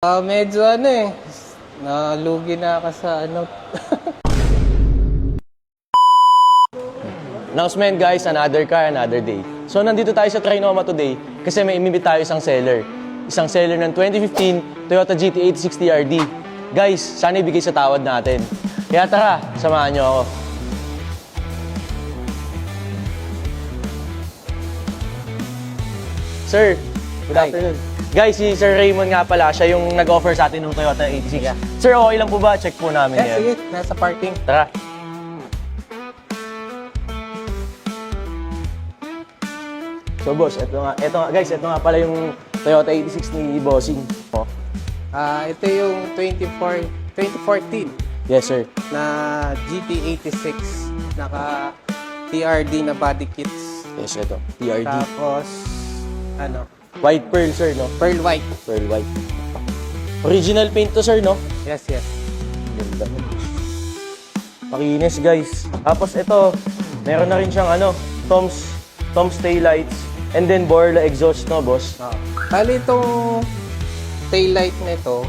Medyo nalugi na ako sa Announcement guys, another car, another day. So nandito tayo sa Trinoma today kasi may imimit tayo isang seller. Isang seller ng 2015 Toyota GT860 RD. Guys, sana ibigay sa tawad natin. Kaya tara, samahan nyo ako. Sir, good afternoon. Guys, si Sir Raymond nga pala, siya yung nag-offer sa atin ng Toyota 86. Yeah. Sir, okay lang po ba? Check po namin yan. sige, nasa parking. Tara. So boss, ito nga guys, ito nga pala yung Toyota 86 ni Bossing. Oh. Ito yung 2014 Yes, sir. na GT86. Naka TRD na body kits. Yes, ito. TRD. Tapos, White pearl, sir, no? pearl white. Pearl white. Original paint to, sir, no? Yes. Ganda. Makinis, guys. Tapos ito, meron na rin siyang Tom's taillights. And then Borla exhaust, no, boss? Bali itong taillight na ito,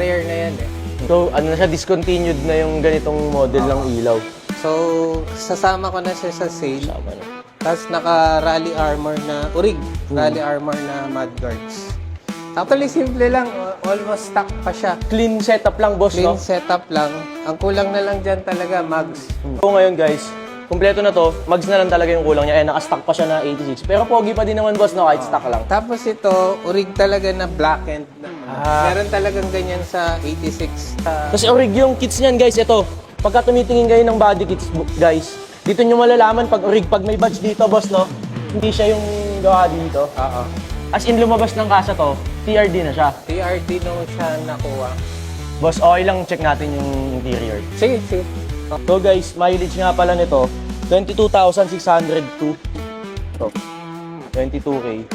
rare na yan eh. So, na siya, discontinued na yung ganitong model ng ilaw. So, sasama ko na siya sa sale. Tama na. Tapos naka-rally armor na urig. Rally armor na mudguards. Actually, simple lang. Almost stock pa siya. Clean setup lang, boss, Clean no? setup lang. Ang kulang na lang dyan talaga, mags. So ngayon guys, kumpleto na to, mags na lang talaga yung kulang niya. Naka-stock pa siya na 86. Pero pogi pa din naman, boss, no? Kahit stock lang. Tapos ito, urig talaga na blackened. Meron talagang ganyan sa 86. Kasi orig yung kits niyan, guys. Ito, pagka tumitingin kayo ng body kits, guys, dito nyo malalaman pag orig, pag may badge dito, boss, no? Hindi siya yung gawa dito. Oo. As in, lumabas ng kasa to, TRD na siya. TRD nung siya nakuha. Boss, okay lang check natin yung interior. Sige. So guys, mileage nga pala nito, 22,602. Ito, 22K.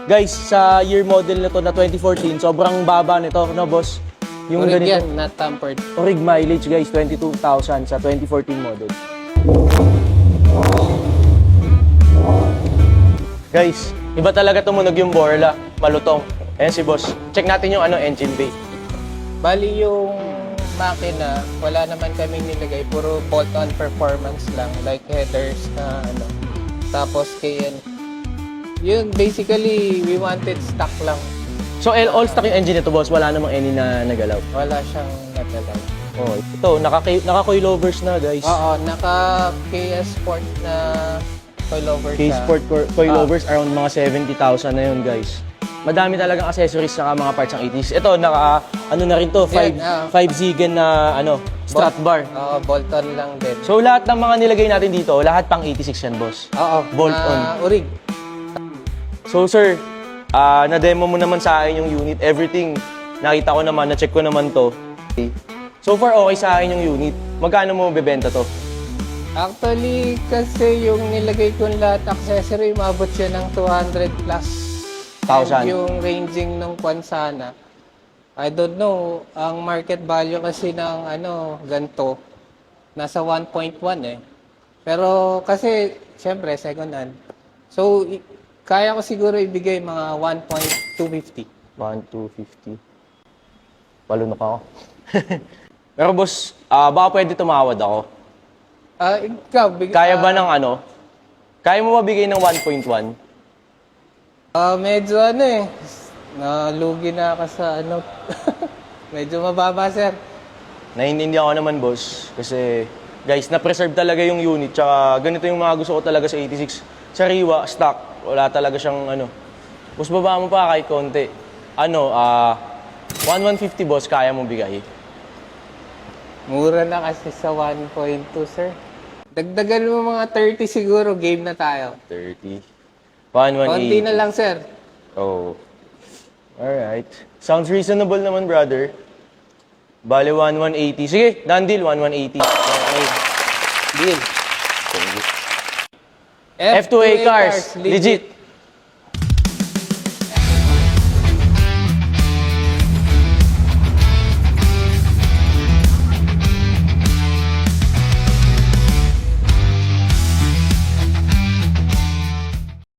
Guys, sa year model na to na 2014, sobrang baba nito, no, boss? Yung Urig ganito, yan, not tampered. orig mileage, guys, 22,000 sa 2014 model. Guys, iba talaga tumunog yung Borla, malutong. Ayan si boss. Check natin yung engine bay. Bali yung makina, wala naman kaming nilagay. Puro bolt-on performance lang. Like headers na Tapos KN. Yun, basically, we wanted stock lang. So, all stock yung engine nito, boss. Wala namang any na nagalaw. Wala siyang natalaw. Oh, ito, naka-coilovers na, guys. Oo, naka-KS Sport na coilover siya. K-Sport coilovers around mga 70,000 na yun, guys. Madami talagang accessories sa mga parts ng 80s. Ito, na rin to, 5 Zigen na, strut bar. Oo, bolt-on lang din. So, lahat ng mga nilagay natin dito, lahat pang 86 yan, boss. Oo, bolt-on. Urig. So, sir, na-demo mo naman sa akin yung unit. Everything, nakita ko naman, na-check ko naman to. Okay. So far, okay sa akin yung unit. Magkano mo bebenta to? Actually, kasi yung nilagay ko lahat accessory, umabot siya ng 200 plus. Thousand. And yung ranging ng Kwansana, I don't know, ang market value kasi ng ganito, nasa 1.1 eh. Pero kasi, syempre, second hand. So, kaya ko siguro ibigay mga 1.250. 1,250. Palunok ako. Pero boss, baka pwede tumawad ako. Ikaw, Kaya ba ng Kaya mo mabigay ng 1.1? Medyo nalugi na ako sa medyo mababa, sir. Naiintindihan ko naman, boss. Kasi, guys, na-preserve talaga yung unit. Tsaka, ganito yung mga gusto ko talaga sa 86. Sariwa, stock. Wala talaga siyang Boss, baba mo pa kahit konti. 1,150, boss, kaya mo bigay. Mura na kasi sa 1.2, sir. Dagdagan mo mga 30 siguro, game na tayo. 30. 1,180. Konti na lang, sir. Oh. Alright. Sounds reasonable naman, brother. Bale, 1,180. Sige, done deal, 1,180. Okay. Deal. F2A cars, legit.